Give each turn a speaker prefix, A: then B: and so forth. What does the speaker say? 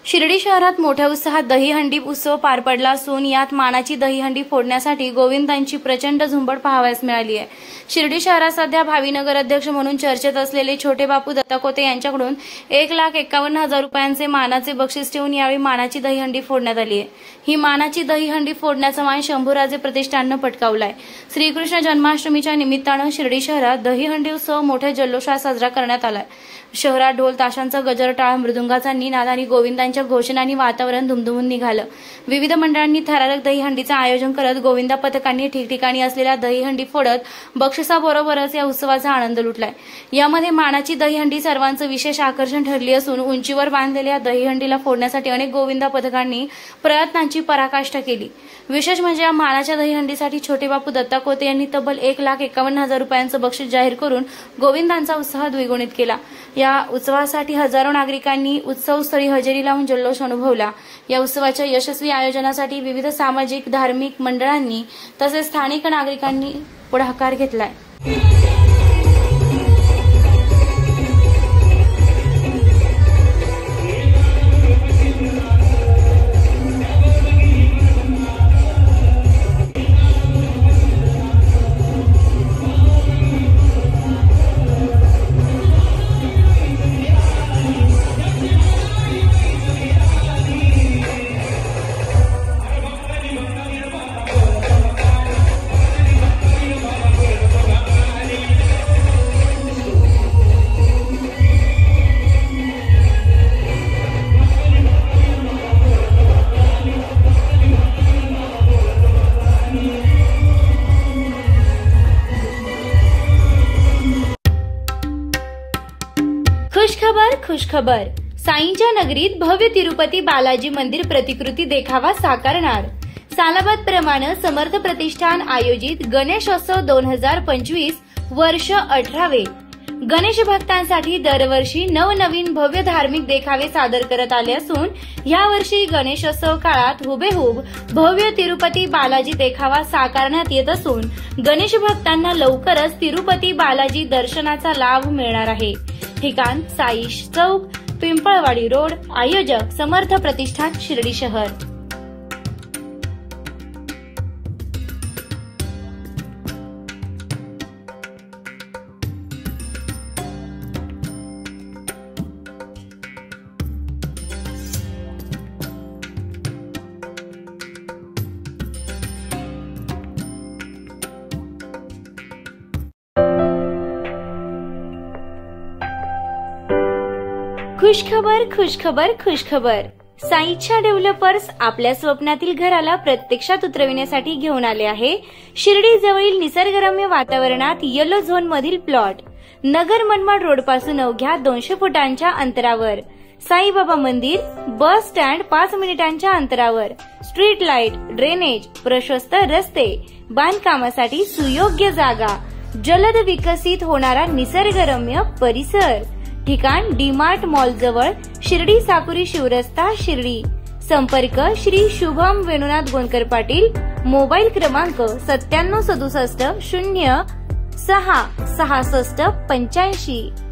A: शिर्डी शहरात मोठ्या उत्साहात दहीहंडी उत्सव पार पडला असून यात मानाची दहीहंडी फोडण्यासाठी गोविंदांची प्रचंड झुंबड पाहावयास मिळाली आहे। शिर्डी शहरात सध्या भावी नगर अध्यक्ष म्हणून चर्चेत असलेले छोटे बापू दत्ताकोते यांच्याकडून 1,51,000 रुपयांचे मानाचे बक्षीस ठेवून यावेळी मानाची दहीहंडी फोडण्यात आली आहे। ही मानाची दहीहंडी फोडण्याचा मान शंभूराजे प्रतिष्ठानने पटकावलाय। श्रीकृष्ण जन्माष्टमीच्या निमित्ताने शिर्डी शहरात दहीहंडी उत्सव मोठ्या जल्लोषात साजरा करण्यात आलाय। शहरात ढोल ताशांचा गजर, टाळ, मृदुंगाचा निनाद आणि गोविंदांच्या घोषणांनी वातावरण दुमदुमून निघालं। विविध मंडळांनी थरारक दहीहंडीचं आयोजन करत गोविंदा पथकांनी ठिकठिकाणी असलेल्या दहीहंडी फोडत बक्षिसाबरोबरच या उत्सवाचा आनंद लुटलाय। यामध्ये मानाची दहीहंडी सर्वांचं विशेष आकर्षण ठरली असून उंचीवर बांधलेल्या दहीहंडीला फोडण्यासाठी अनेक गोविंदा पथकांनी प्रयत्नांची पराकाष्ठा केली। विशेष म्हणजे या मानाच्या दहीहंडीसाठी छोटे बापू दत्ताकोते यांनी तब्बल 1,51,000 रुपयांचं बक्षीस जाहीर करून गोविंदांचा उत्साह द्विगुणित केला। या उत्सवासाठी हजारो नागरिकांनी उत्सवस्थळी हजेरी लावून जल्लोष अनुभवला। या उत्सवाच्या यशस्वी आयोजनासाठी विविध सामाजिक, धार्मिक मंडळांनी तसेच स्थानिक नागरिकांनी पुढाकार घेतलाय। खुशखबर, साईंच्या नगरीत भव्य तिरुपती बालाजी मंदिर प्रतिकृती देखावा साकारणार। सालाबाद प्रमाणे समर्थ प्रतिष्ठान आयोजित गणेशोत्सव 2025 वर्ष 18वे गणेश भक्तांसाठी दरवर्षी नवनवीन भव्य धार्मिक देखावे सादर करत आले असून यावर्षी गणेशोत्सव काळात हुबेहूब भव्य तिरुपती बालाजी देखावा साकारण्यात येत असून गणेश भक्तांना लवकरच तिरुपती बालाजी दर्शनाचा लाभ मिळणार आहे। ठिकाण साई चौक, पिंपळवाडी रोड। आयोजक समर्थ प्रतिष्ठान शिर्डी शहर। खुशखबर, साईच्या डेव्हलपर्स आपल्या स्वप्नातील घराला प्रत्यक्षात उतरविण्यासाठी घेऊन आले आहे शिर्डी जवळील निसर्गरम्य वातावरणात येलो झोन मधील प्लॉट। नगर मनमाड रोड पासून अवघ्या 200 फुटांच्या अंतरावर, साईबाबा मंदिर, बस स्टँड 5 मिनिटांच्या अंतरावर, स्ट्रीट लाईट, ड्रेनेज, प्रशस्त रस्ते, बांधकामासाठी सुयोग्य जागा, जलद विकसित होणारा निसर्गरम्य परिसर। ठिकाण डीमार्ट मॉल जवळ, शिर्डी साकुरी शिवरस्ता, शिर्डी। संपर्क श्री शुभम वेणुनाथ गोंदकर पाटील। मोबाईल क्रमांक 9767 0 6 66 85।